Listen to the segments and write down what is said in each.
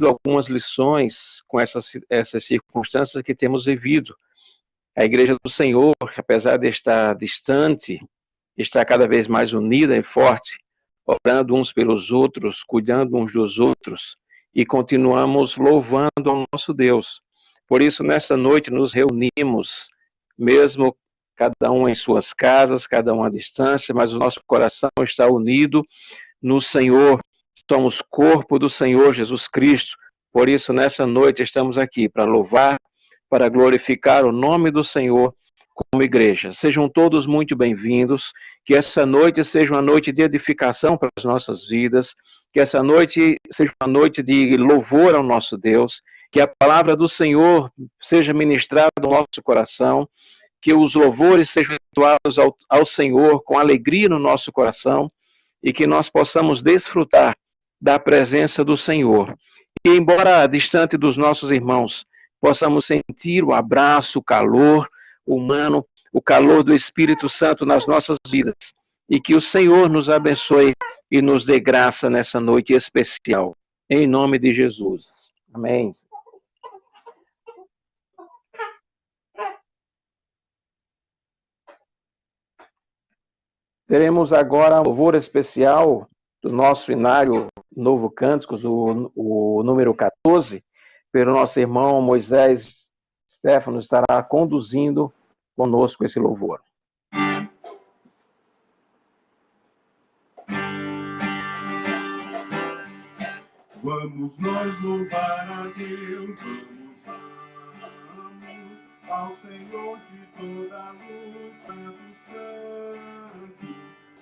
Algumas lições com essas circunstâncias que temos vivido. A Igreja do Senhor, apesar de estar distante, está cada vez mais unida e forte, orando uns pelos outros, cuidando uns dos outros, e continuamos louvando ao nosso Deus. Por isso, nessa noite, nos reunimos, mesmo cada um em suas casas, cada um à distância, mas o nosso coração está unido no Senhor. Somos corpo do Senhor Jesus Cristo. Por isso, nessa noite, estamos aqui para louvar, para glorificar o nome do Senhor como igreja. Sejam todos muito bem-vindos, que essa noite seja uma noite de edificação para as nossas vidas, que essa noite seja uma noite de louvor ao nosso Deus, que a palavra do Senhor seja ministrada no nosso coração, que os louvores sejam entoados ao Senhor com alegria no nosso coração e que nós possamos desfrutar da presença do Senhor. E embora distante dos nossos irmãos, possamos sentir o abraço, o calor humano, o calor do Espírito Santo nas nossas vidas. E que o Senhor nos abençoe e nos dê graça nessa noite especial. Em nome de Jesus. Amém. Teremos agora um louvor especial do nosso inário Novo Cânticos, o número 14, pelo nosso irmão Moisés Stefano, estará conduzindo conosco esse louvor. Vamos nós louvar a Deus, vamos ao Senhor de toda a luz, Santo, Santo,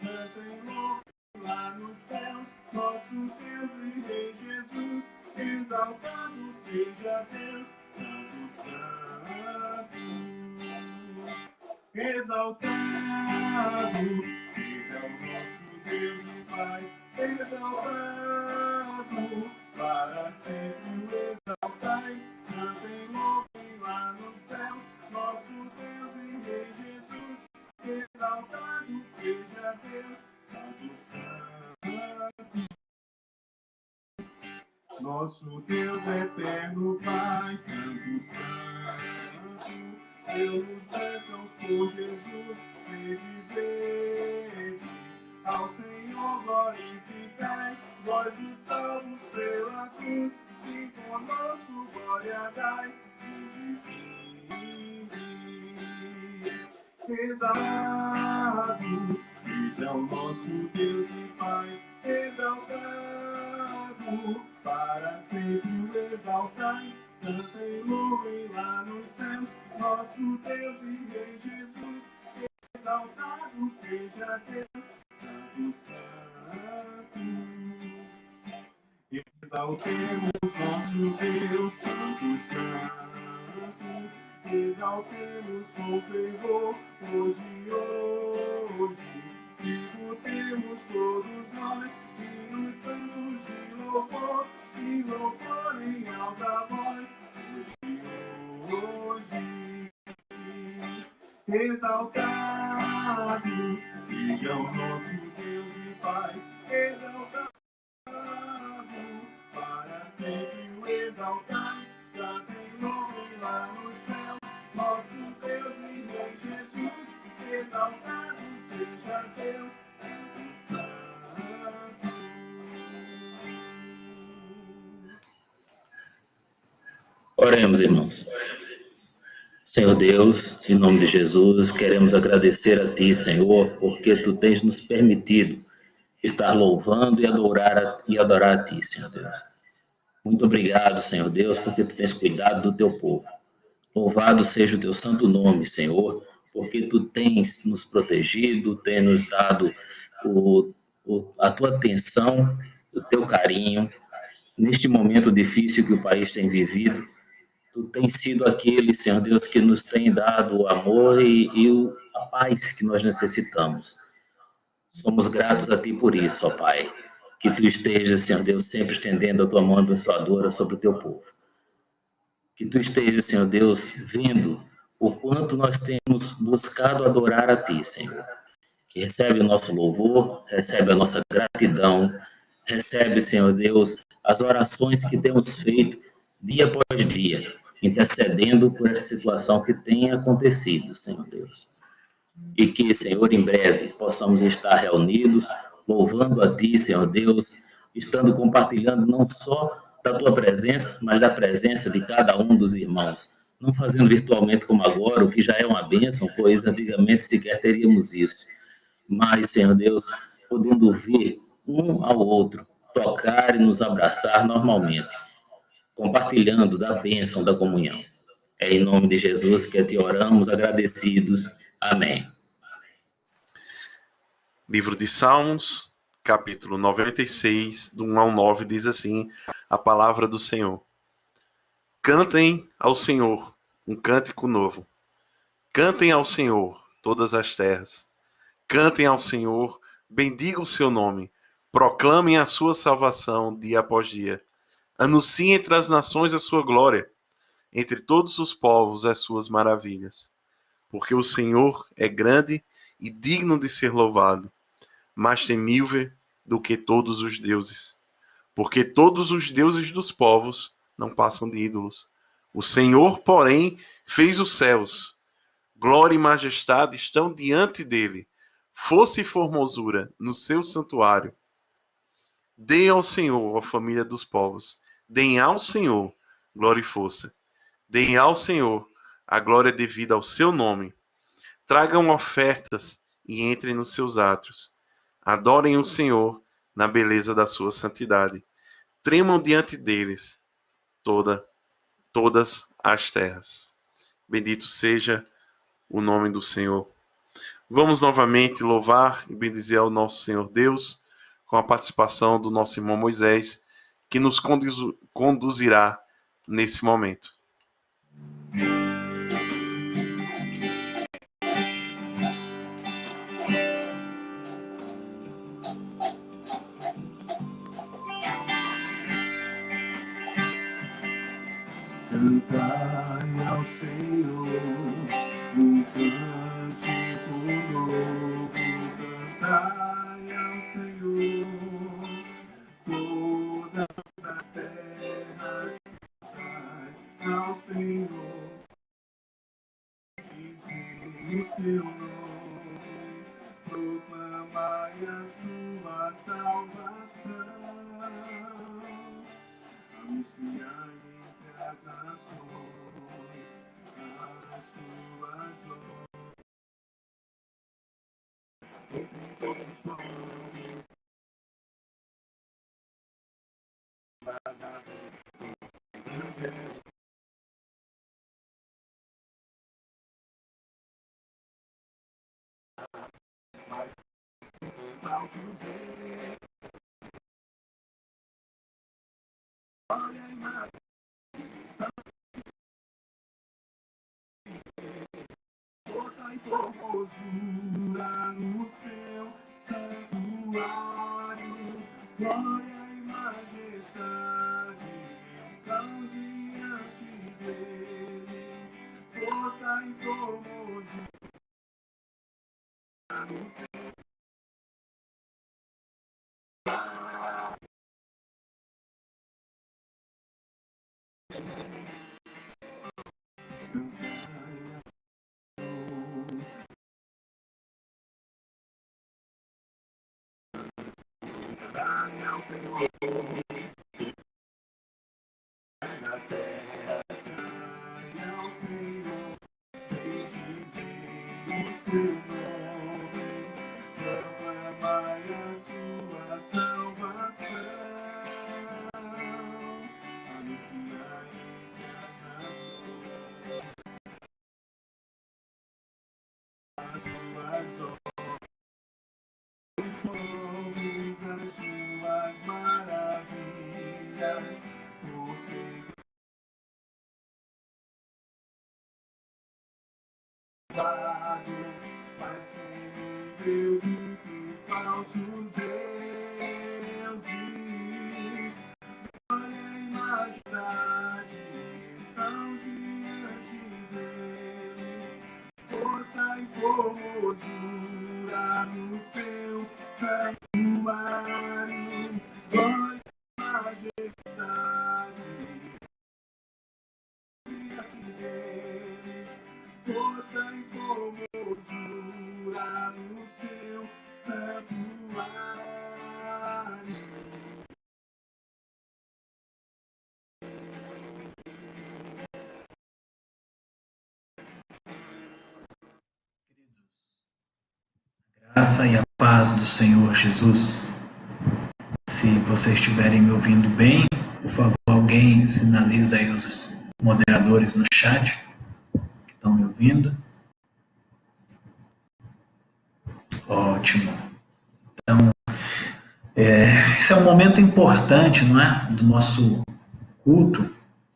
Santo em nome lá nos céus, nosso Deus e Rei Jesus, exaltado seja Deus, Santo, Santo, exaltado seja o nosso Deus e Pai, exaltado para sempre o exaltai, Santo em nome lá no céu, nosso Deus e Rei Jesus, exaltado seja Deus, Santo, Santo. Nosso Deus eterno Pai, Santo, Santo, deu-nos bênçãos por Jesus, vede, ao Senhor glorificai, vós os salvos pela cruz, sim conosco glória dai, exaltado seja o nosso Deus e Pai, exaltado para sempre o exaltai, cantem louvem lá nos céus, nosso Deus e Rei Jesus, exaltado seja Deus, Santo, Santo. Exaltemos nosso Deus, Santo, Santo, exaltemos com fervor, hoje, escutemos todos nós, hinos santos de louvor, se louvor em alta voz, hoje, exaltado seja o nosso Deus e Pai, exaltado para sempre o exaltai, já tem nome lá nos céus, nosso Deus e Rei Jesus, exaltado seja Deus, Santo, Santo. Oremos, irmãos. Senhor Deus, em nome de Jesus, queremos agradecer a Ti, Senhor, porque Tu tens nos permitido estar louvando e adorar a Ti, Senhor Deus. Muito obrigado, Senhor Deus, porque Tu tens cuidado do Teu povo. Louvado seja o Teu santo nome, Senhor, porque Tu tens nos protegido, tens nos dado a Tua atenção, o Teu carinho, neste momento difícil que o país tem vivido. Tu tens sido aquele, Senhor Deus, que nos tem dado o amor e a paz que nós necessitamos. Somos gratos a Ti por isso, ó Pai. Que Tu estejas, Senhor Deus, sempre estendendo a Tua mão abençoadora sobre o Teu povo. Que Tu estejas, Senhor Deus, vendo o quanto nós temos buscado adorar a Ti, Senhor. Que recebe o nosso louvor, recebe a nossa gratidão, recebe, Senhor Deus, as orações que temos feito dia após dia, intercedendo por essa situação que tem acontecido, Senhor Deus. E que, Senhor, em breve possamos estar reunidos, louvando a Ti, Senhor Deus, estando compartilhando não só da Tua presença, mas da presença de cada um dos irmãos. Não fazendo virtualmente como agora, o que já é uma bênção, pois antigamente sequer teríamos isso. Mas, Senhor Deus, podendo ver um ao outro, tocar e nos abraçar normalmente, compartilhando da bênção da comunhão. É em nome de Jesus que te oramos, agradecidos. Amém. Livro de Salmos, capítulo 96, do 1 ao 9, diz assim a palavra do Senhor. Cantem ao Senhor um cântico novo. Cantem ao Senhor todas as terras. Cantem ao Senhor, bendigam o seu nome. Proclamem a sua salvação dia após dia. Anunciem entre as nações a sua glória, entre todos os povos as suas maravilhas. Porque o Senhor é grande e digno de ser louvado, mais temível do que todos os deuses. Porque todos os deuses dos povos não passam de ídolos. O Senhor, porém, fez os céus. Glória e majestade estão diante dele. Força e formosura no seu santuário. Deem ao Senhor, ó família dos povos. Deem ao Senhor glória e força. Deem ao Senhor a glória devida ao seu nome. Tragam ofertas e entrem nos seus átrios. Adorem o Senhor na beleza da sua santidade. Tremam diante deles todas as terras. Bendito seja o nome do Senhor. Vamos novamente louvar e bendizer ao nosso Senhor Deus, com a participação do nosso irmão Moisés, que nos conduzirá nesse momento. Cantai ao Senhor um cântico novo, cantai ao Senhor todas as terras, cantai ao Senhor, dizei o seu nome, proclamai a sua salvação, anunciai entre as nações as suas obras, entre todos os povos, mas aos dizer, olha a imagem, força e formosura no seu santuário, glória e majestade estão diante dele, força e formosura no seu santuário, ao Senhor nas terras, cai ao Senhor, bendizei o seu nome, proclamai a sua salvação, anunciai entre as nações as suas obras, os povos as suas maravilhas, porque teus e que falsos deuses, glória e majestade estão diante dele. Força e formosura no seu santuário, glória e majestade diante dele. Força e formosura no seu santuário. Graça e a paz do Senhor Jesus. Se vocês estiverem me ouvindo bem, por favor, alguém sinaliza aí os moderadores no chat que estão me ouvindo. Ótimo. Então, esse é um momento importante, não é? Do nosso culto,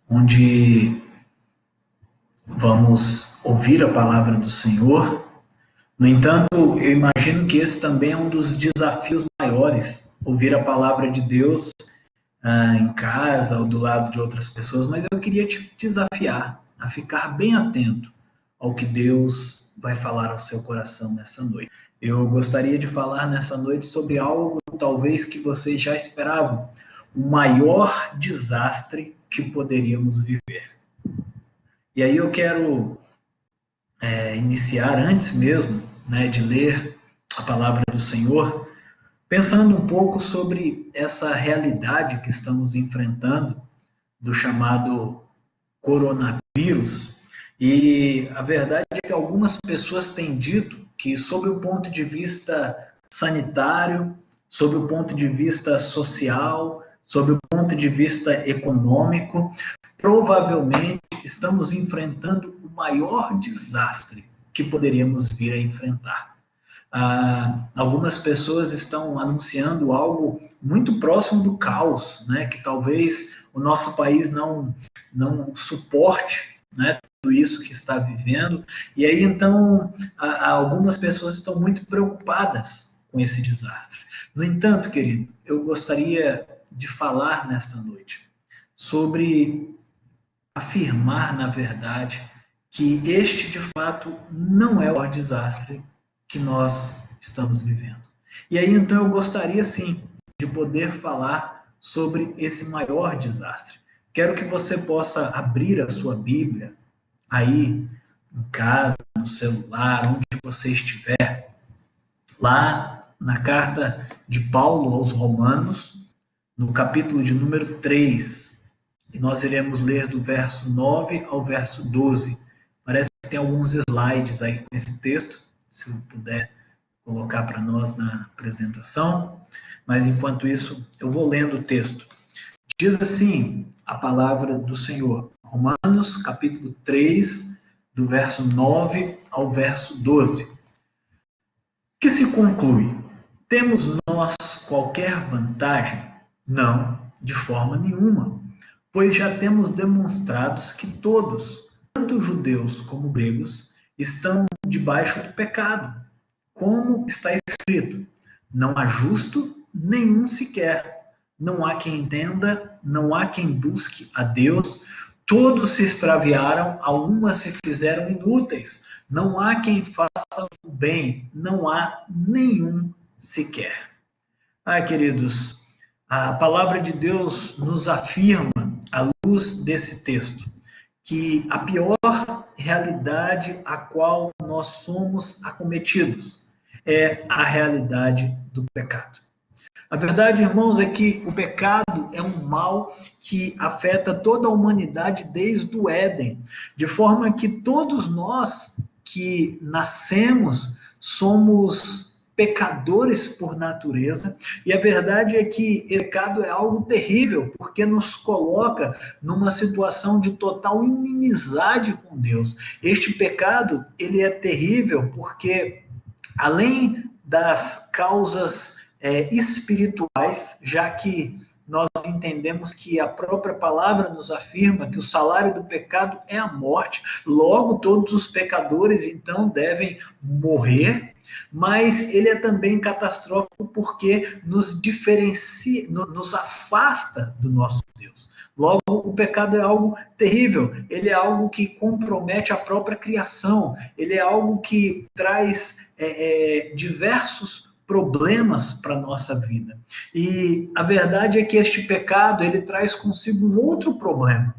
onde vamos ouvir a palavra do Senhor. No entanto, eu imagino que esse também é um dos desafios maiores, ouvir a palavra de Deus em casa ou do lado de outras pessoas, mas eu queria te desafiar a ficar bem atento ao que Deus vai falar ao seu coração nessa noite. Eu gostaria de falar nessa noite sobre algo talvez que vocês já esperavam, o maior desastre que poderíamos viver. E aí eu quero iniciar antes mesmo, de ler a palavra do Senhor, pensando um pouco sobre essa realidade que estamos enfrentando do chamado coronavírus. E a verdade é que algumas pessoas têm dito que, sob o ponto de vista sanitário, sob o ponto de vista social, sob o ponto de vista econômico, provavelmente estamos enfrentando o maior desastre que poderíamos vir a enfrentar. Algumas pessoas estão anunciando algo muito próximo do caos, que talvez o nosso país não suporte, tudo isso que está vivendo. E aí, então, algumas pessoas estão muito preocupadas com esse desastre. No entanto, querido, eu gostaria de falar nesta noite sobre afirmar, na verdade, que este, de fato, não é o maior desastre que nós estamos vivendo. E aí, então, eu gostaria, sim, de poder falar sobre esse maior desastre. Quero que você possa abrir a sua Bíblia, aí, em casa, no celular, onde você estiver, lá na carta de Paulo aos Romanos, no capítulo de número 3, e nós iremos ler do verso 9 ao verso 12. Parece que tem alguns slides aí com esse texto, se eu puder colocar para nós na apresentação, mas enquanto isso eu vou lendo o texto. Diz assim a palavra do Senhor, Romanos capítulo 3, do verso 9 ao verso 12. Que se conclui? Temos nós qualquer vantagem? Não, de forma nenhuma, pois já temos demonstrados que todos, tanto judeus como gregos, estão debaixo do pecado. Como está escrito, não há justo nenhum sequer, não há quem entenda, não há quem busque a Deus, todos se extraviaram, algumas se fizeram inúteis, não há quem faça o bem, não há nenhum sequer. Queridos, a palavra de Deus nos afirma, à luz desse texto, que a pior realidade a qual nós somos acometidos é a realidade do pecado. A verdade, irmãos, é que o pecado é um mal que afeta toda a humanidade desde o Éden, de forma que todos nós que nascemos somos pecadores por natureza, e a verdade é que o pecado é algo terrível, porque nos coloca numa situação de total inimizade com Deus. Este pecado, ele é terrível porque, além das causas espirituais, já que nós entendemos que a própria palavra nos afirma que o salário do pecado é a morte, logo todos os pecadores então devem morrer. mas ele é também catastrófico porque nos diferencia, nos afasta do nosso Deus. Logo, o pecado é algo terrível, ele é algo que compromete a própria criação, ele é algo que traz diversos problemas para a nossa vida. E a verdade é que este pecado, ele traz consigo um outro problema.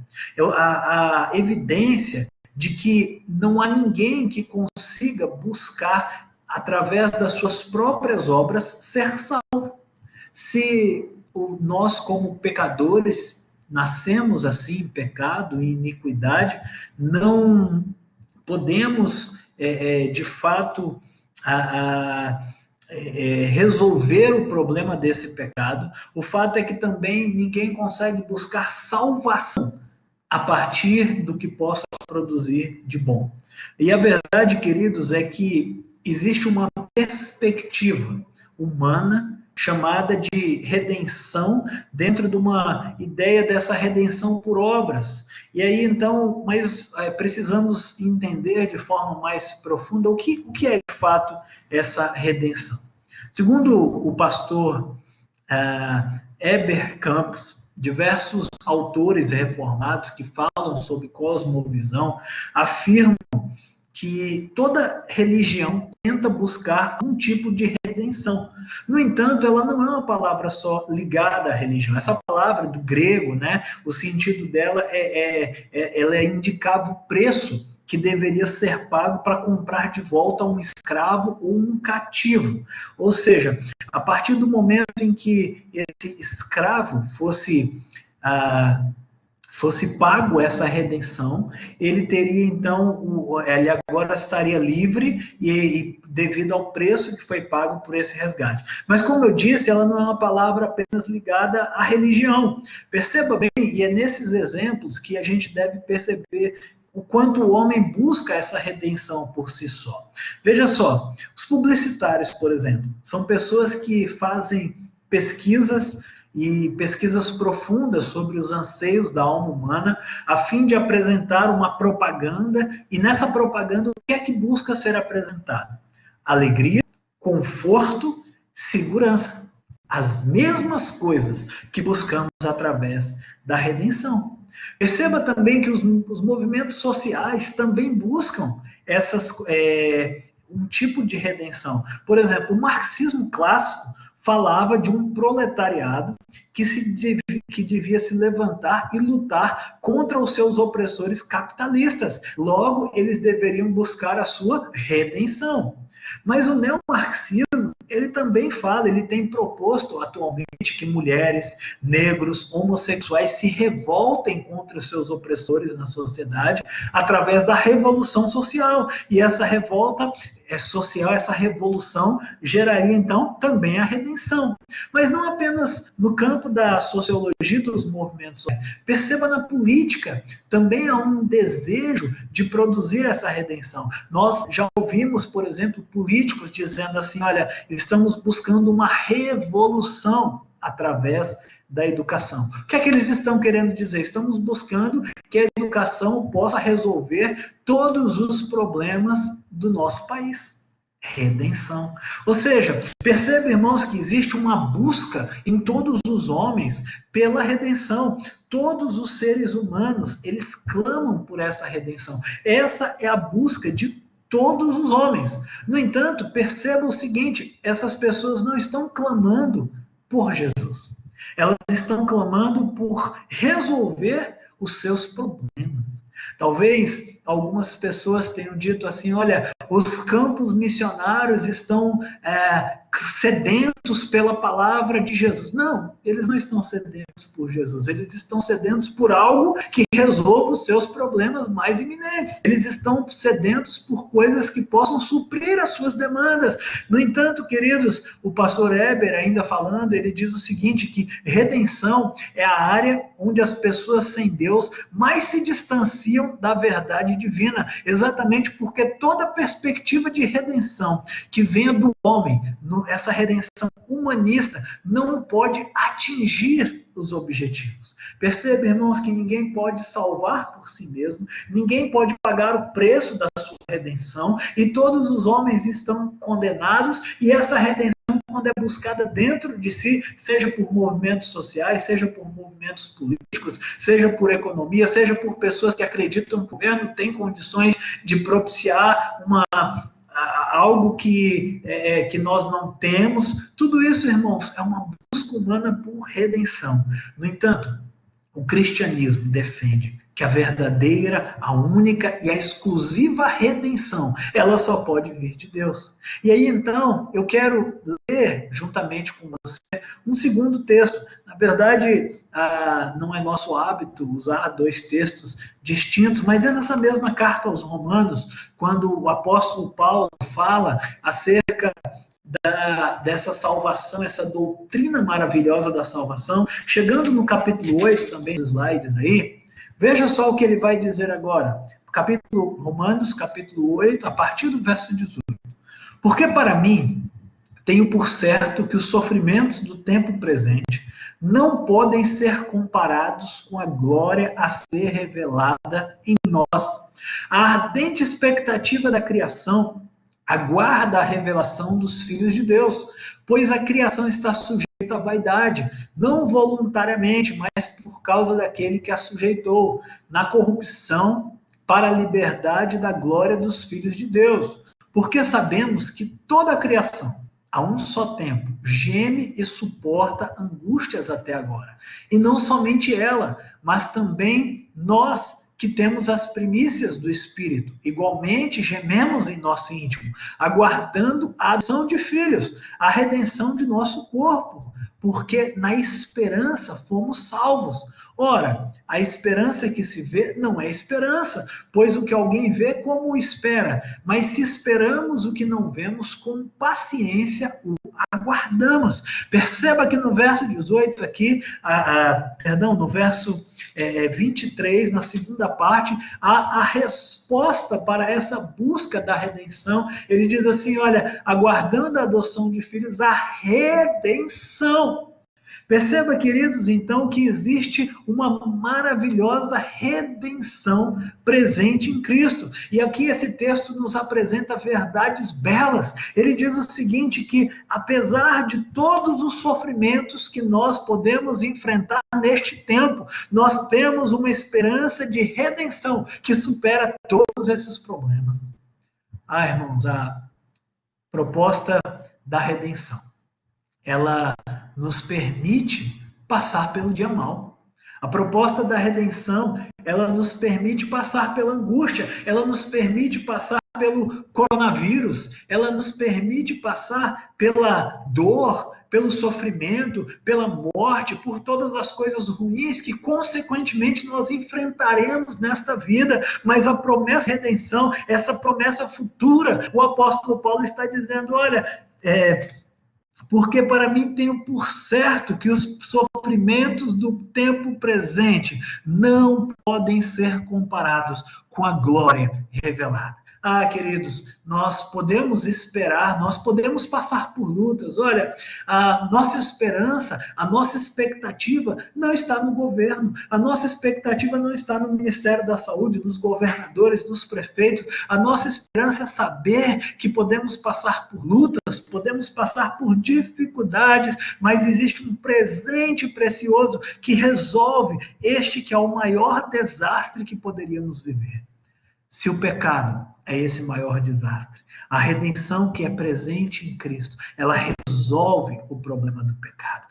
A evidência de que não há ninguém que consiga buscar, através das suas próprias obras, ser salvo. Se nós, como pecadores, nascemos assim, em pecado e iniquidade, não podemos, de fato, resolver o problema desse pecado. O fato é que também ninguém consegue buscar salvação a partir do que possa produzir de bom. E a verdade, queridos, é que existe uma perspectiva humana chamada de redenção, dentro de uma ideia dessa redenção por obras. E aí, então, mas precisamos entender de forma mais profunda o que é, de fato, essa redenção. Segundo o pastor Heber Campos, diversos autores reformados que falam sobre cosmovisão afirmam que toda religião tenta buscar um tipo de redenção. No entanto, ela não é uma palavra só ligada à religião. Essa palavra do grego, né, o sentido dela ela indicava o preço que deveria ser pago para comprar de volta um escravo ou um cativo. Ou seja, a partir do momento em que esse escravo fosse pago essa redenção, ele teria então, ele agora estaria livre e devido ao preço que foi pago por esse resgate. Mas como eu disse, ela não é uma palavra apenas ligada à religião. Perceba bem, e é nesses exemplos que a gente deve perceber o quanto o homem busca essa redenção por si só. Veja só, os publicitários, por exemplo, são pessoas que fazem pesquisas profundas sobre os anseios da alma humana, a fim de apresentar uma propaganda, e nessa propaganda o que é que busca ser apresentado? Alegria, conforto, segurança. As mesmas coisas que buscamos através da redenção. Perceba também que os movimentos sociais também buscam um tipo de redenção. Por exemplo, o marxismo clássico falava de um proletariado que devia se levantar e lutar contra os seus opressores capitalistas. Logo, eles deveriam buscar a sua redenção. Mas o neomarxismo, ele também fala, ele tem proposto atualmente que mulheres, negros, homossexuais se revoltem contra os seus opressores na sociedade através da revolução social. E essa revolta social, essa revolução geraria então também a redenção. Mas não apenas no campo da sociologia dos movimentos sociais. Perceba na política, também há um desejo de produzir essa redenção. Nós já ouvimos, por exemplo, políticos dizendo assim, olha, estamos buscando uma revolução através da educação. O que é que eles estão querendo dizer? Estamos buscando que a educação possa resolver todos os problemas do nosso país. Redenção. Ou seja, perceba, irmãos, que existe uma busca em todos os homens pela redenção. Todos os seres humanos, eles clamam por essa redenção. Essa é a busca de todos os homens. No entanto, perceba o seguinte, essas pessoas não estão clamando por Jesus. Elas estão clamando por resolver os seus problemas. Talvez algumas pessoas tenham dito assim, olha, os campos missionários estão sedentos pela palavra de Jesus. Não, eles não estão sedentos por Jesus, eles estão sedentos por algo que resolva os seus problemas mais iminentes. Eles estão sedentos por coisas que possam suprir as suas demandas. No entanto, queridos, o pastor Heber, ainda falando, ele diz o seguinte, que redenção é a área onde as pessoas sem Deus mais se distanciam da verdade divina, exatamente porque toda perspectiva de redenção que venha do homem, essa redenção humanista, não pode atingir os objetivos. Perceba, irmãos, que ninguém pode salvar por si mesmo, ninguém pode pagar o preço da sua redenção, e todos os homens estão condenados, e essa redenção, quando é buscada dentro de si, seja por movimentos sociais, seja por movimentos políticos, seja por economia, seja por pessoas que acreditam que o governo tem condições de propiciar algo que nós não temos. Tudo isso, irmãos, é uma busca humana por redenção. No entanto, o cristianismo defende que a verdadeira, a única e a exclusiva redenção, ela só pode vir de Deus. E aí, então, eu quero ler, juntamente com você, um segundo texto. Na verdade, não é nosso hábito usar dois textos distintos, mas é nessa mesma carta aos Romanos, quando o apóstolo Paulo fala acerca dessa salvação, essa doutrina maravilhosa da salvação, chegando no capítulo 8, também nos slides aí. Veja só o que ele vai dizer agora. Romanos, capítulo 8, a partir do verso 18. Porque para mim, tenho por certo que os sofrimentos do tempo presente não podem ser comparados com a glória a ser revelada em nós. A ardente expectativa da criação aguarda a revelação dos filhos de Deus, pois a criação está sujeita à vaidade, não voluntariamente, mas por causa daquele que a sujeitou, na corrupção para a liberdade da glória dos filhos de Deus. Porque sabemos que toda a criação, a um só tempo, geme e suporta angústias até agora. E não somente ela, mas também nós, que temos as primícias do Espírito. Igualmente, gememos em nosso íntimo, aguardando a adoção de filhos, a redenção de nosso corpo, porque na esperança fomos salvos. Ora, a esperança que se vê não é esperança, pois o que alguém vê, como espera? Mas se esperamos o que não vemos, com paciência o aguardamos. Perceba que no verso 18 aqui, no verso 23, na segunda parte, a resposta para essa busca da redenção. Ele diz assim, olha, aguardando a adoção de filhos, a redenção. Perceba, queridos, então, que existe uma maravilhosa redenção presente em Cristo. E aqui esse texto nos apresenta verdades belas. Ele diz o seguinte, que apesar de todos os sofrimentos que nós podemos enfrentar neste tempo, nós temos uma esperança de redenção que supera todos esses problemas. Irmãos, a proposta da redenção, ela nos permite passar pelo dia mau. A proposta da redenção, ela nos permite passar pela angústia, ela nos permite passar pelo coronavírus, ela nos permite passar pela dor, pelo sofrimento, pela morte, por todas as coisas ruins que, consequentemente, nós enfrentaremos nesta vida. Mas a promessa de redenção, essa promessa futura, o apóstolo Paulo está dizendo, olha, porque para mim tenho por certo que os sofrimentos do tempo presente não podem ser comparados com a glória revelada. Queridos, nós podemos esperar, nós podemos passar por lutas. Olha, a nossa esperança, a nossa expectativa não está no governo, a nossa expectativa não está no Ministério da Saúde, nos governadores, nos prefeitos. A nossa esperança é saber que podemos passar por lutas, podemos passar por dificuldades, mas existe um presente precioso que resolve este que é o maior desastre que poderíamos viver. Se o pecado é esse maior desastre, a redenção que é presente em Cristo, ela resolve o problema do pecado.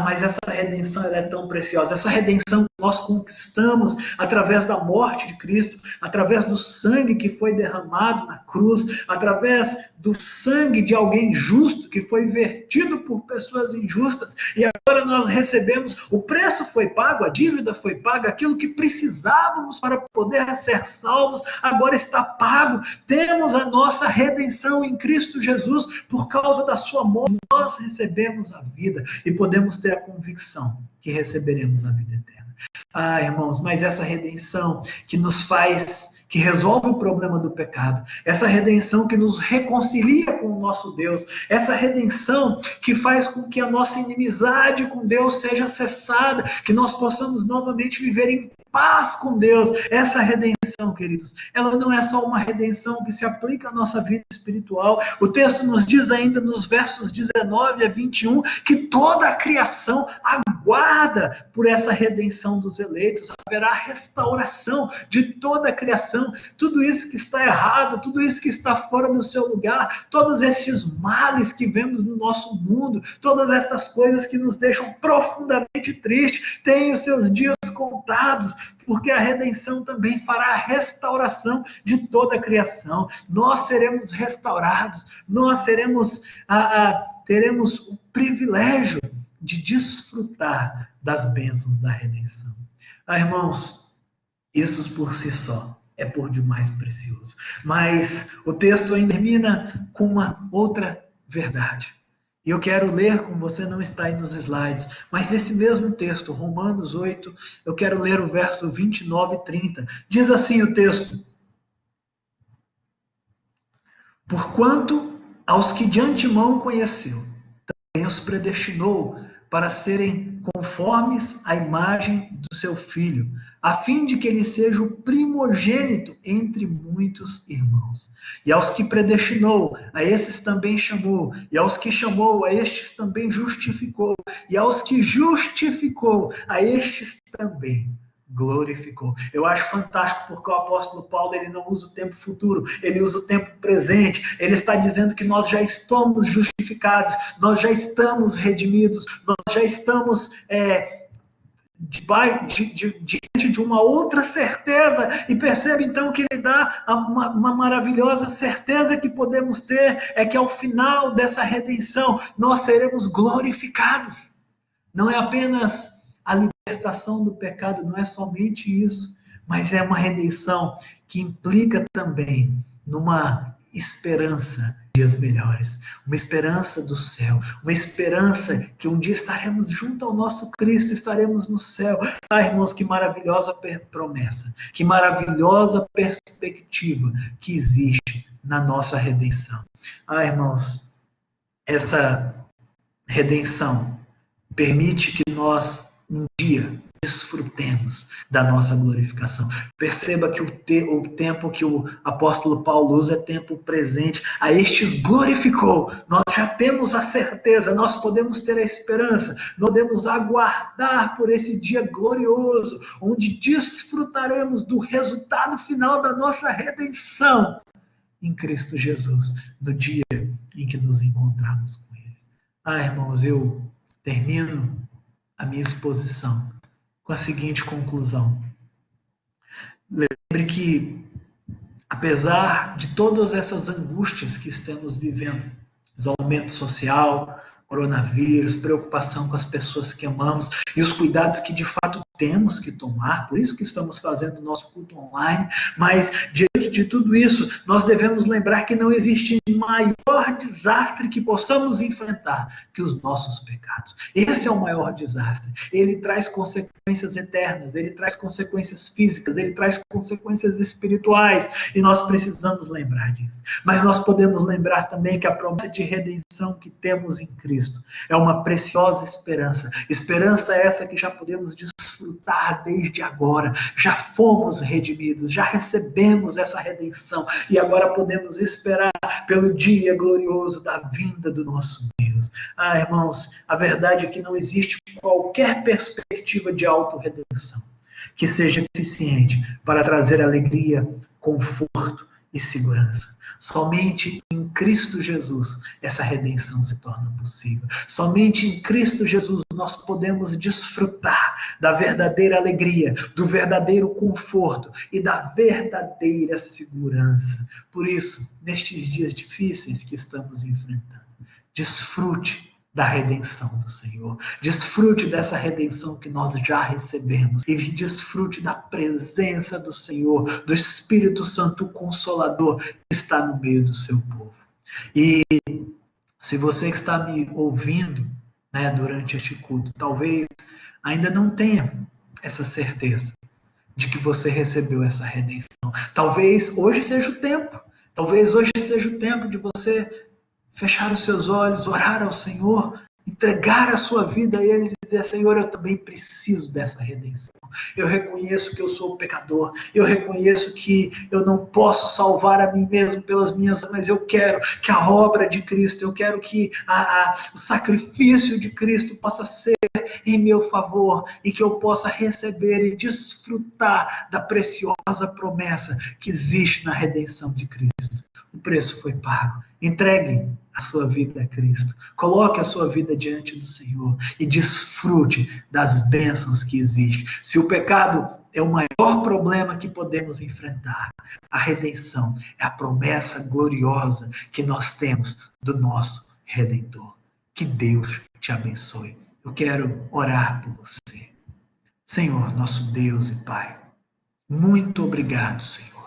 Mas essa redenção ela é tão preciosa. Essa redenção que nós conquistamos através da morte de Cristo, através do sangue que foi derramado na cruz, através do sangue de alguém justo que foi vertido por pessoas injustas. E agora nós recebemos, o preço foi pago, a dívida foi paga, aquilo que precisávamos para poder ser salvos, agora está pago. Temos a nossa redenção em Cristo Jesus, por causa da sua morte, nós recebemos a vida e podemos ter a convicção que receberemos a vida eterna. Irmãos, mas essa redenção que nos faz, que resolve o problema do pecado, essa redenção que nos reconcilia com o nosso Deus, essa redenção que faz com que a nossa inimizade com Deus seja cessada, que nós possamos novamente viver em paz com Deus. Essa redenção, queridos, ela não é só uma redenção que se aplica à nossa vida espiritual. O texto nos diz ainda nos versos 19 a 21 que toda a criação aguarda por essa redenção dos eleitos. Haverá restauração de toda a criação. Tudo isso que está errado, tudo isso que está fora do seu lugar, todos esses males que vemos no nosso mundo, todas estas coisas que nos deixam profundamente tristes, têm os seus dias contados, porque a redenção também fará a restauração de toda a criação. Nós seremos restaurados, nós teremos o privilégio de desfrutar das bênçãos da redenção. Irmãos, isso por si só é por demais precioso. Mas o texto ainda termina com uma outra verdade. E eu quero ler com você, não está aí nos slides, mas nesse mesmo texto, Romanos 8, eu quero ler o verso 29 e 30. Diz assim o texto: porquanto aos que de antemão conheceu, também os predestinou para serem conformes à imagem do seu Filho, a fim de que ele seja o primogênito entre muitos irmãos. E aos que predestinou, a esses também chamou. E aos que chamou, a estes também justificou. E aos que justificou, a estes também glorificou. Eu acho fantástico porque o apóstolo Paulo ele não usa o tempo futuro, ele usa o tempo presente. Ele está dizendo que nós já estamos justificados, nós já estamos redimidos, nós já estamos diante de uma outra certeza. E percebe então que ele dá uma maravilhosa certeza que podemos ter, é que ao final dessa redenção nós seremos glorificados. Não é apenas a libertação do pecado, não é somente isso, mas é uma redenção que implica também numa esperança de dias melhores, uma esperança do céu, uma esperança que um dia estaremos junto ao nosso Cristo, estaremos no céu. Irmãos, que maravilhosa promessa, que maravilhosa perspectiva que existe na nossa redenção. Irmãos, essa redenção permite que nós um dia desfrutemos da nossa glorificação. Perceba que o tempo que o apóstolo Paulo usa é tempo presente. A estes glorificou. Nós já temos a certeza, nós podemos ter a esperança, nós podemos aguardar por esse dia glorioso, onde desfrutaremos do resultado final da nossa redenção em Cristo Jesus, no dia em que nos encontrarmos com Ele. Irmãos, eu termino a minha exposição com a seguinte conclusão. Lembre que, apesar de todas essas angústias que estamos vivendo, isolamento social, coronavírus, preocupação com as pessoas que amamos e os cuidados que de fato temos que tomar, por isso que estamos fazendo o nosso culto online, mas diante de tudo isso, nós devemos lembrar que não existe maior desastre que possamos enfrentar que os nossos pecados. Esse é o maior desastre. Ele traz consequências eternas, ele traz consequências físicas, ele traz consequências espirituais, e nós precisamos lembrar disso. Mas nós podemos lembrar também que a promessa de redenção que temos em Cristo é uma preciosa esperança. Esperança essa que já podemos desfrutar desde agora. Já fomos redimidos, já recebemos essa redenção e agora podemos esperar pelo dia glorioso da vinda do nosso Deus. Irmãos, a verdade é que não existe qualquer perspectiva de autorredenção que seja eficiente para trazer alegria, conforto e segurança. Somente em Cristo Jesus essa redenção se torna possível. Somente em Cristo Jesus nós podemos desfrutar da verdadeira alegria, do verdadeiro conforto e da verdadeira segurança. Por isso, nestes dias difíceis que estamos enfrentando, desfrute da redenção do Senhor. Desfrute dessa redenção que nós já recebemos. E desfrute da presença do Senhor, do Espírito Santo Consolador que está no meio do seu povo. E se você que está me ouvindo, durante este culto, talvez ainda não tenha essa certeza de que você recebeu essa redenção. Talvez hoje seja o tempo. Talvez hoje seja o tempo de você fechar os seus olhos, orar ao Senhor. Então, entregar a sua vida a Ele e dizer: Senhor, eu também preciso dessa redenção. Eu reconheço que eu sou pecador, eu reconheço que eu não posso salvar a mim mesmo pelas minhas, mas eu quero que a obra de Cristo, eu quero que o sacrifício de Cristo possa ser em meu favor e que eu possa receber e desfrutar da preciosa promessa que existe na redenção de Cristo. O preço foi pago. Entregue a sua vida a Cristo. Coloque a sua vida diante do Senhor e desfrute das bênçãos que existem. Se o pecado é o maior problema que podemos enfrentar, a redenção é a promessa gloriosa que nós temos do nosso Redentor. Que Deus te abençoe. Eu quero orar por você. Senhor, nosso Deus e Pai, muito obrigado, Senhor.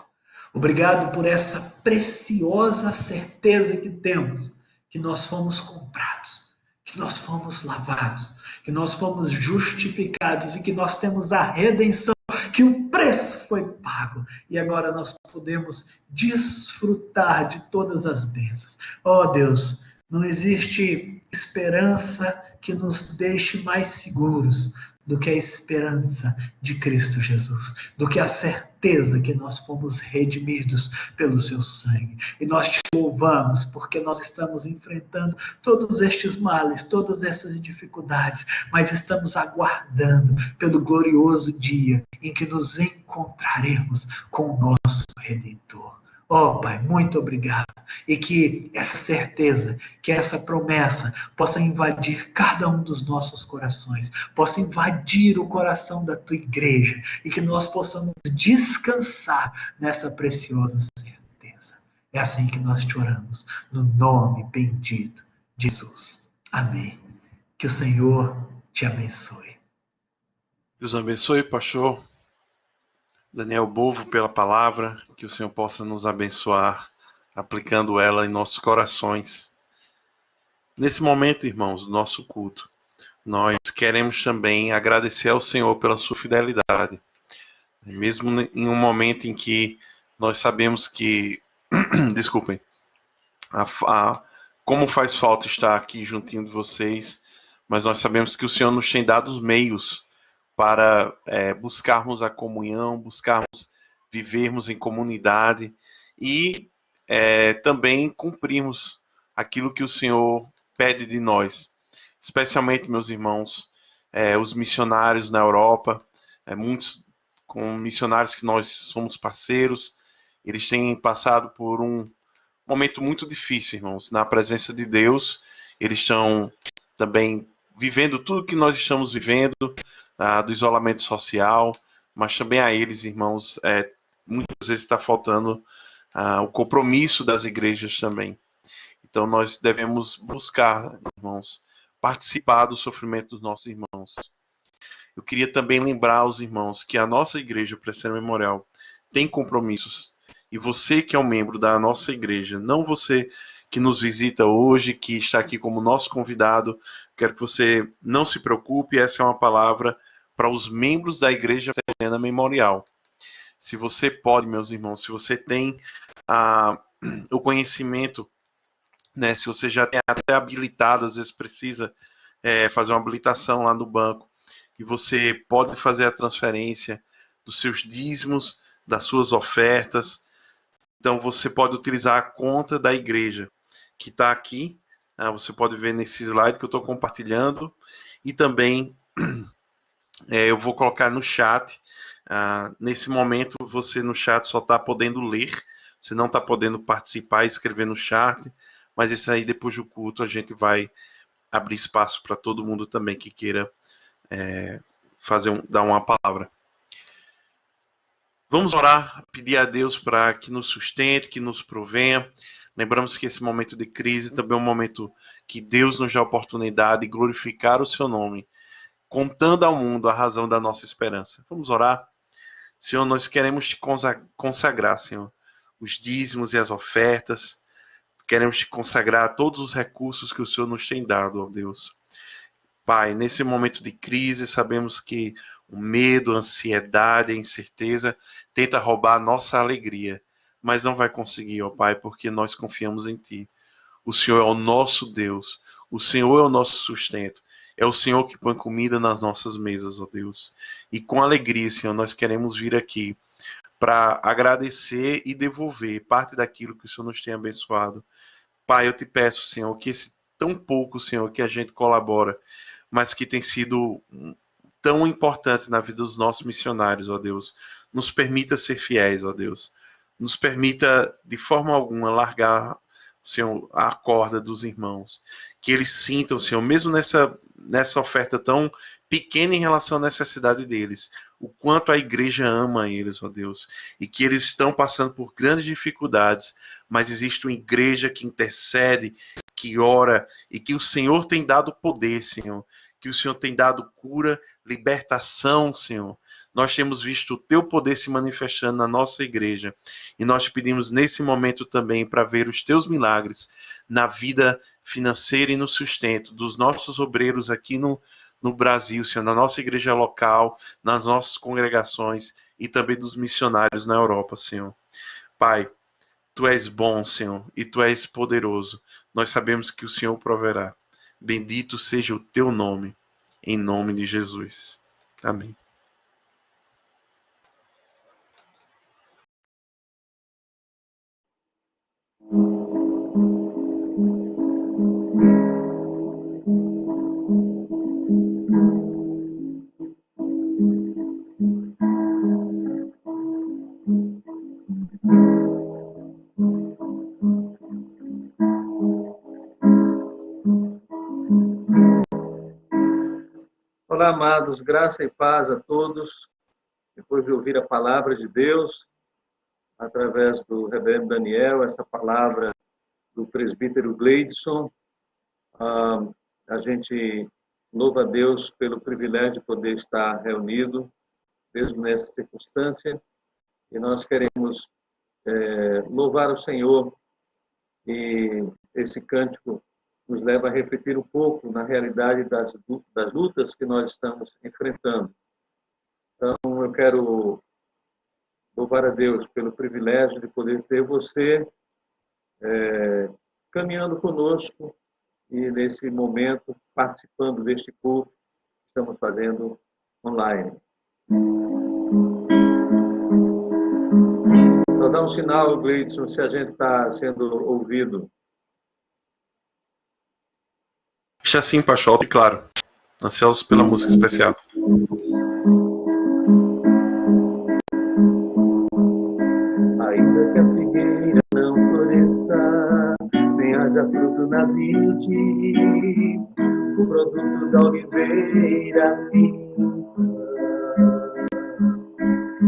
Obrigado por essa preciosa certeza que temos, que nós fomos comprados, que nós fomos lavados, que nós fomos justificados e que nós temos a redenção, que o preço foi pago. E agora nós podemos desfrutar de todas as bênçãos. Oh Deus, não existe esperança que nos deixe mais seguros do que a esperança de Cristo Jesus, do que a certeza que nós fomos redimidos pelo seu sangue. E nós te louvamos porque nós estamos enfrentando todos estes males, todas essas dificuldades, mas estamos aguardando pelo glorioso dia em que nos encontraremos com o nosso Redentor. Oh, Pai, muito obrigado. E que essa certeza, que essa promessa possa invadir cada um dos nossos corações, possa invadir o coração da tua igreja e que nós possamos descansar nessa preciosa certeza. É assim que nós te oramos, no nome bendito de Jesus. Amém. Que o Senhor te abençoe. Deus abençoe, pastor Daniel Bovo, pela palavra, que o Senhor possa nos abençoar, aplicando ela em nossos corações. Nesse momento, irmãos, do nosso culto, nós queremos também agradecer ao Senhor pela sua fidelidade. Mesmo em um momento em que nós sabemos que, desculpem, como faz falta estar aqui juntinho de vocês, mas nós sabemos que o Senhor nos tem dado os meios para buscarmos a comunhão, buscarmos vivermos em comunidade e também cumprirmos aquilo que o Senhor pede de nós. Especialmente, meus irmãos, os missionários na Europa, muitos com missionários que nós somos parceiros, eles têm passado por um momento muito difícil, irmãos. Na presença de Deus, eles estão também vivendo tudo que nós estamos vivendo, do isolamento social, mas também a eles, irmãos, muitas vezes está faltando o compromisso das igrejas também. Então nós devemos buscar, irmãos, participar do sofrimento dos nossos irmãos. Eu queria também lembrar aos irmãos que a nossa igreja Presbiteriana Memorial tem compromissos. E você que é um membro da nossa igreja, não você que nos visita hoje, que está aqui como nosso convidado, quero que você não se preocupe, essa é uma palavra para os membros da Igreja Presbiteriana Memorial. Se você pode, meus irmãos, se você tem o conhecimento, né, se você já tem até habilitado, às vezes precisa fazer uma habilitação lá no banco, e você pode fazer a transferência dos seus dízimos, das suas ofertas, então você pode utilizar a conta da igreja, que está aqui, você pode ver nesse slide que eu estou compartilhando, e também eu vou colocar no chat. Nesse momento você no chat só está podendo ler, você não está podendo participar e escrever no chat, mas isso aí depois do culto a gente vai abrir espaço para todo mundo também que queira dar uma palavra. Vamos orar, pedir a Deus para que nos sustente, que nos provenha. Lembramos que esse momento de crise também é um momento que Deus nos dá a oportunidade de glorificar o seu nome, contando ao mundo a razão da nossa esperança. Vamos orar? Senhor, nós queremos te consagrar, Senhor, os dízimos e as ofertas. Queremos te consagrar todos os recursos que o Senhor nos tem dado, ó Deus. Pai, nesse momento de crise, sabemos que o medo, a ansiedade, a incerteza tenta roubar a nossa alegria, mas não vai conseguir, ó Pai, porque nós confiamos em Ti. O Senhor é o nosso Deus, O Senhor é o nosso sustento. É o Senhor que põe comida nas nossas mesas, ó Deus. E com alegria, Senhor, nós queremos vir aqui para agradecer e devolver parte daquilo que o Senhor nos tem abençoado. Pai, eu te peço, Senhor, que esse tão pouco, Senhor, que a gente colabora, mas que tem sido tão importante na vida dos nossos missionários, ó Deus, nos permita ser fiéis, ó Deus. Nos permita, de forma alguma, largar, Senhor, a corda dos irmãos. Que eles sintam, Senhor, mesmo nessa oferta tão pequena em relação à necessidade deles, o quanto a igreja ama eles, ó Deus. E que eles estão passando por grandes dificuldades, mas existe uma igreja que intercede, que ora, e que o Senhor tem dado poder, Senhor. Que o Senhor tem dado cura, libertação, Senhor. Nós temos visto o teu poder se manifestando na nossa igreja. E nós te pedimos nesse momento também para ver os teus milagres na vida financeira e no sustento dos nossos obreiros aqui no Brasil, Senhor, na nossa igreja local, nas nossas congregações e também dos missionários na Europa, Senhor. Pai, tu és bom, Senhor, e tu és poderoso. Nós sabemos que o Senhor proverá. Bendito seja o teu nome, em nome de Jesus. Amém. Olá, amados, graça e paz a todos. Depois de ouvir a palavra de Deus, através do reverendo Daniel, essa palavra do presbítero Gleidson, a gente louva a Deus pelo privilégio de poder estar reunido, mesmo nessa circunstância, e nós queremos louvar o Senhor, e esse cântico nos leva a refletir um pouco na realidade das lutas que nós estamos enfrentando. Então, eu quero louvar a Deus pelo privilégio de poder ter você caminhando conosco e, nesse momento, participando deste culto que estamos fazendo online. Só dá um sinal, Gleidson, se a gente está sendo ouvido. Deixa assim, pastor, e claro. Ansiosos pela música especial. Ainda que a figueira não floresça, nem haja fruto na vide, o produto da oliveira minta.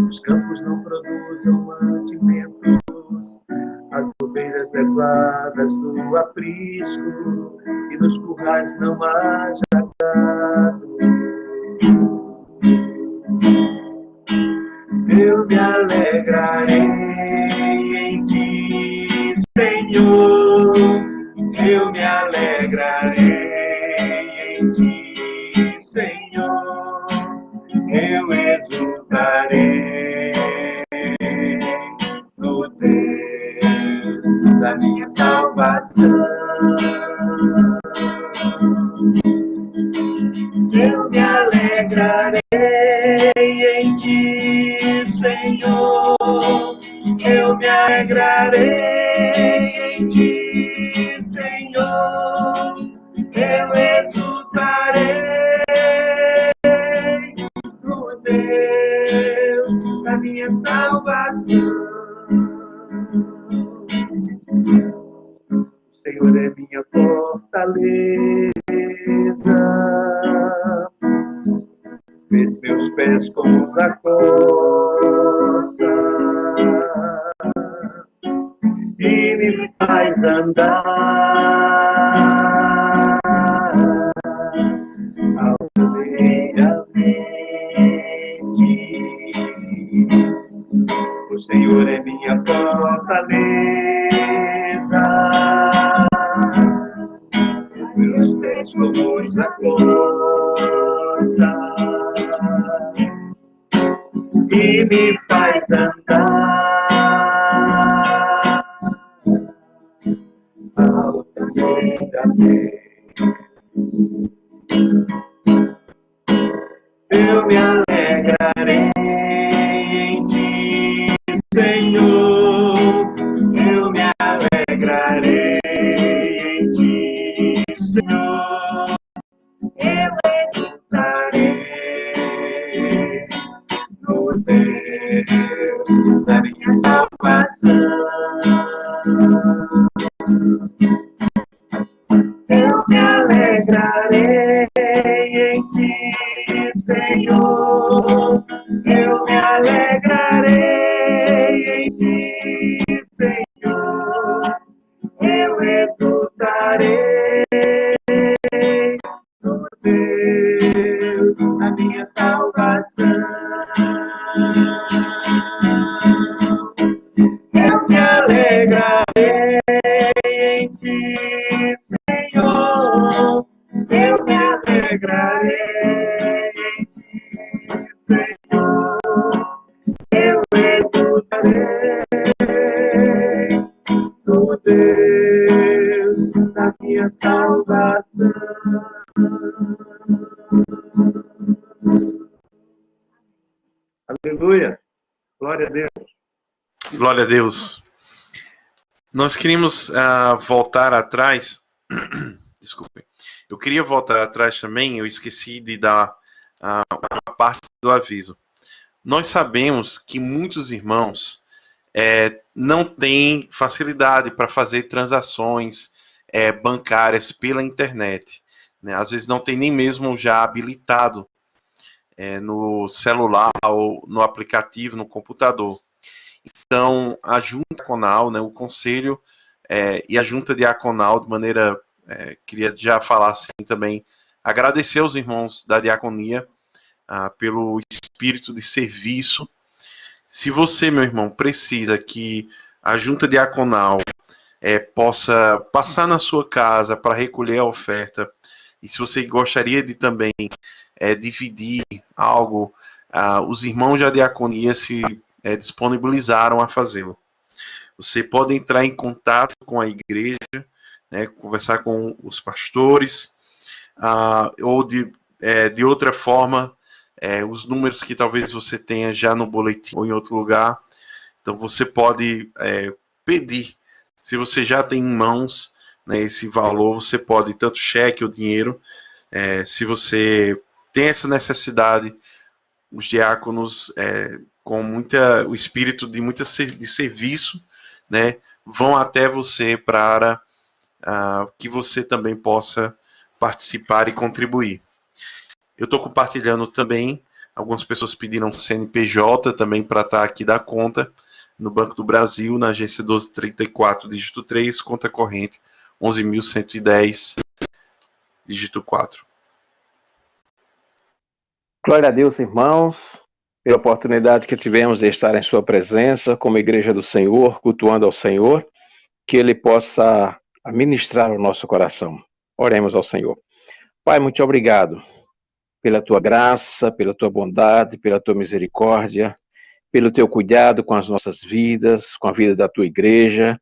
Os campos não produzam mantimentos, as ovelhas levadas no aprisco, e nos currais não haja gado. Eu me alegrarei em ti, Senhor. Eu me alegrarei em ti, Senhor. Eu exultarei no Deus da minha salvação. Eu me alegrarei em ti, Senhor. Eu me alegrarei em ti, Senhor. Eu exultarei no Deus da minha salvação. O Senhor é minha fortaleza, fez meus pés como os da coça e me faz andar altaneiramente. O Senhor é minha fortaleza, meus pés como os da coça e me faz andar altaneiramente. Eu me alegrarei em ti, Senhor. Eu me alegrarei em ti, Senhor. Eu exultarei no Deus da minha salvação. Eu me alegrarei em ti, Senhor. Eu me alegrarei em ti, Senhor. Eu exultarei no Deus da minha salvação. Eu me alegrarei em ti, Senhor. Eu me alegrarei em ti, Senhor. Eu exultarei no Deus da minha salvação. Aleluia. Glória a Deus. Glória a Deus. Nós queríamos voltar atrás. Desculpe. Eu queria voltar atrás também. Eu esqueci de dar uma parte do aviso. Nós sabemos que muitos irmãos não têm facilidade para fazer transações bancárias pela internet, né? Às vezes não tem nem mesmo já habilitado no celular ou no aplicativo, no computador. Então, a junta diaconal, né, o conselho e a junta diaconal, de maneira, queria já falar assim também, agradecer aos irmãos da diaconia pelo espírito de serviço. Se você, meu irmão, precisa que a junta diaconal possa passar na sua casa para recolher a oferta, e se você gostaria de também dividir algo, os irmãos da diaconia se disponibilizaram a fazê-lo. Você pode entrar em contato com a igreja, né, conversar com os pastores, ou de outra forma, os números que talvez você tenha já no boletim ou em outro lugar. Então você pode pedir, se você já tem em mãos, né, esse valor, você pode, tanto cheque ou dinheiro, se você tem essa necessidade, os diáconos com o espírito de serviço, né, vão até você para que você também possa participar e contribuir. Eu estou compartilhando também, algumas pessoas pediram CNPJ também para estar aqui da conta, no Banco do Brasil, na agência 1234, dígito 3, conta corrente 11.110, dígito 4. Glória a Deus, irmãos, pela oportunidade que tivemos de estar em sua presença, como igreja do Senhor, cultuando ao Senhor, que Ele possa ministrar o nosso coração. Oremos ao Senhor. Pai, muito obrigado pela tua graça, pela tua bondade, pela tua misericórdia, pelo teu cuidado com as nossas vidas, com a vida da tua igreja.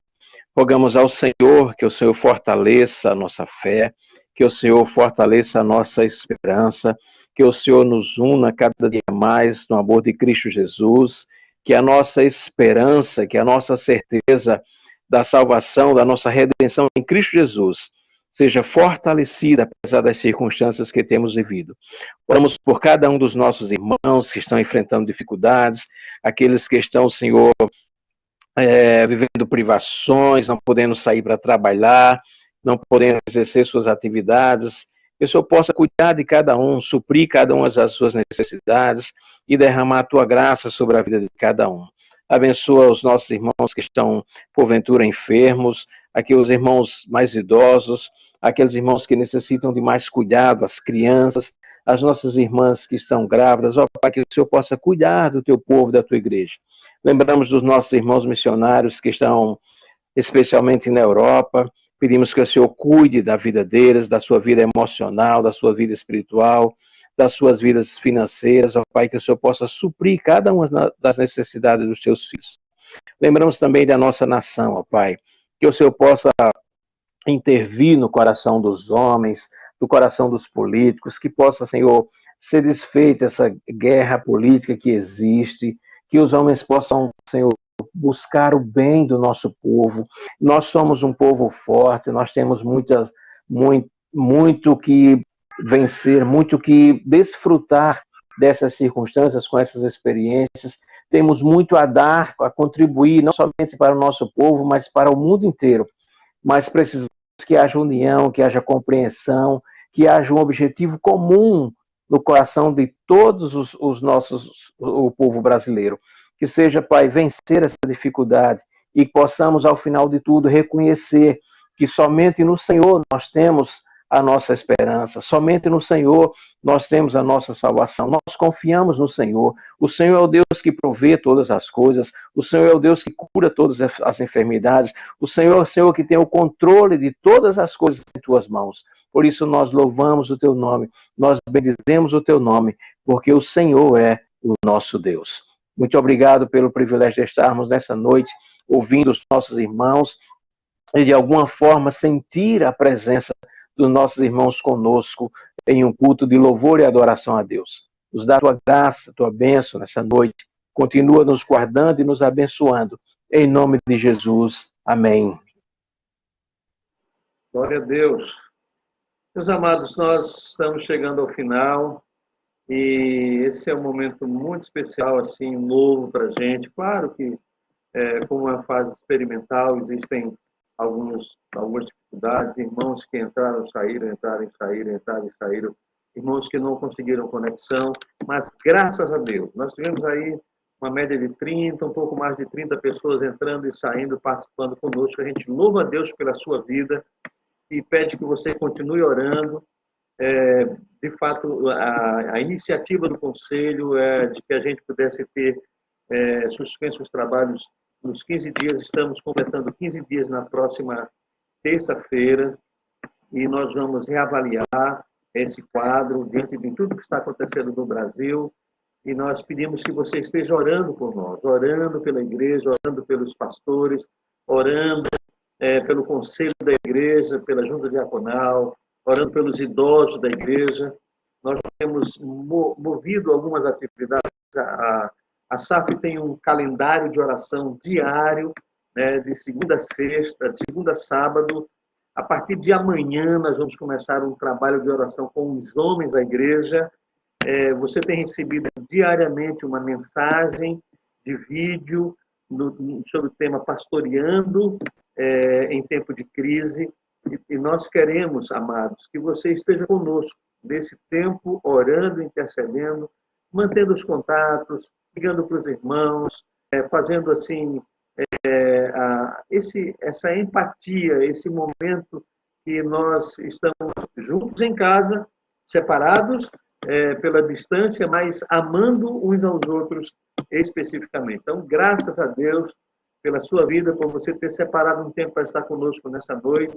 Rogamos ao Senhor que o Senhor fortaleça a nossa fé, que o Senhor fortaleça a nossa esperança, que o Senhor nos una cada dia mais no amor de Cristo Jesus, que a nossa esperança, que a nossa certeza da salvação, da nossa redenção em Cristo Jesus, seja fortalecida apesar das circunstâncias que temos vivido. Oramos por cada um dos nossos irmãos que estão enfrentando dificuldades, aqueles que estão, Senhor, vivendo privações, não podendo sair para trabalhar, não podendo exercer suas atividades. Que o Senhor possa cuidar de cada um, suprir cada uma das suas necessidades e derramar a tua graça sobre a vida de cada um. Abençoa os nossos irmãos que estão, porventura, enfermos, aqueles irmãos mais idosos, aqueles irmãos que necessitam de mais cuidado, as crianças, as nossas irmãs que estão grávidas. Ó Pai, que o Senhor possa cuidar do teu povo, da tua igreja. Lembramos dos nossos irmãos missionários que estão especialmente na Europa. Pedimos que o Senhor cuide da vida deles, da sua vida emocional, da sua vida espiritual, das suas vidas financeiras. Ó Pai, que o Senhor possa suprir cada uma das necessidades dos teus filhos. Lembramos também da nossa nação, ó Pai, que o Senhor possa intervir no coração dos homens, no coração dos políticos, que possa, Senhor, ser desfeita essa guerra política que existe, que os homens possam, Senhor, buscar o bem do nosso povo. Nós somos um povo forte, nós temos muito que vencer, muito que desfrutar dessas circunstâncias, com essas experiências. Temos muito a dar, a contribuir, não somente para o nosso povo, mas para o mundo inteiro. Mas precisamos que haja união, que haja compreensão, que haja um objetivo comum no coração de todos o povo brasileiro. Que seja, Pai, vencer essa dificuldade e possamos, ao final de tudo, reconhecer que somente no Senhor nós temos a nossa esperança, somente no Senhor nós temos a nossa salvação. Nós confiamos no Senhor. O Senhor é o Deus que provê todas as coisas, o Senhor é o Deus que cura todas as enfermidades, o Senhor é o Senhor que tem o controle de todas as coisas em tuas mãos. Por isso nós louvamos o teu nome, nós bendizemos o teu nome, porque o Senhor é o nosso Deus. Muito obrigado pelo privilégio de estarmos nessa noite ouvindo os nossos irmãos e de alguma forma sentir a presença dos nossos irmãos conosco em um culto de louvor e adoração a Deus. Nos dá a tua graça, a tua bênção nessa noite. Continua nos guardando e nos abençoando. Em nome de Jesus. Amém. Glória a Deus. Meus amados, nós estamos chegando ao final e esse é um momento muito especial, assim, novo para a gente. Claro que, como uma fase experimental, existem algumas dificuldades, irmãos que entraram, saíram, irmãos que não conseguiram conexão, mas graças a Deus, nós tivemos aí uma média de 30, um pouco mais de 30 pessoas entrando e saindo, participando conosco. A gente louva a Deus pela sua vida e pede que você continue orando. De fato, a iniciativa do Conselho é de que a gente pudesse ter suspenso os trabalhos nos 15 dias. Estamos completando 15 dias na próxima terça-feira e nós vamos reavaliar esse quadro diante de tudo que está acontecendo no Brasil e nós pedimos que você esteja orando por nós, orando pela igreja, orando pelos pastores, orando pelo conselho da igreja, pela junta diaconal, orando pelos idosos da igreja. Nós temos movido algumas atividades. A SAF tem um calendário de oração diário, né, de segunda a sexta, de segunda a sábado. A partir de amanhã, nós vamos começar um trabalho de oração com os homens da igreja. Você tem recebido diariamente uma mensagem de vídeo sobre o tema Pastoreando em Tempo de Crise. E nós queremos, amados, que você esteja conosco nesse tempo, orando, intercedendo, mantendo os contatos, ligando para os irmãos, fazendo assim essa empatia, esse momento que nós estamos juntos em casa, separados pela distância, mas amando uns aos outros especificamente. Então, graças a Deus pela sua vida, por você ter separado um tempo para estar conosco nessa noite.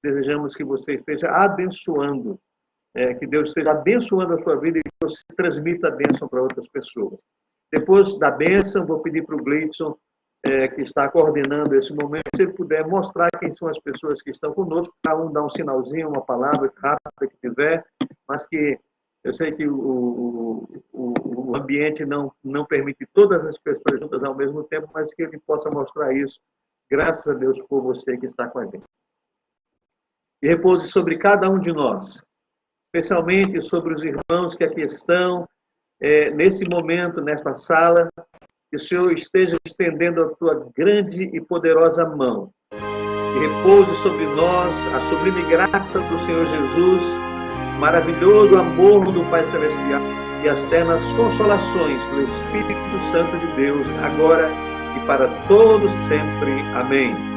Desejamos que você esteja abençoando, que Deus esteja abençoando a sua vida e que você transmita a bênção para outras pessoas. Depois da bênção, vou pedir para o Gleidson, que está coordenando esse momento, se ele puder mostrar quem são as pessoas que estão conosco, cada um dá um sinalzinho, uma palavra rápida que tiver, mas que eu sei que o ambiente não permite todas as pessoas juntas ao mesmo tempo, mas que ele possa mostrar isso, graças a Deus por você que está com a gente. E repouse sobre cada um de nós, especialmente sobre os irmãos que aqui estão, nesse momento, nesta sala, que o Senhor esteja estendendo a tua grande e poderosa mão. Que repouse sobre nós a sublime graça do Senhor Jesus, maravilhoso amor do Pai Celestial e as ternas consolações do Espírito Santo de Deus, agora e para todos sempre. Amém.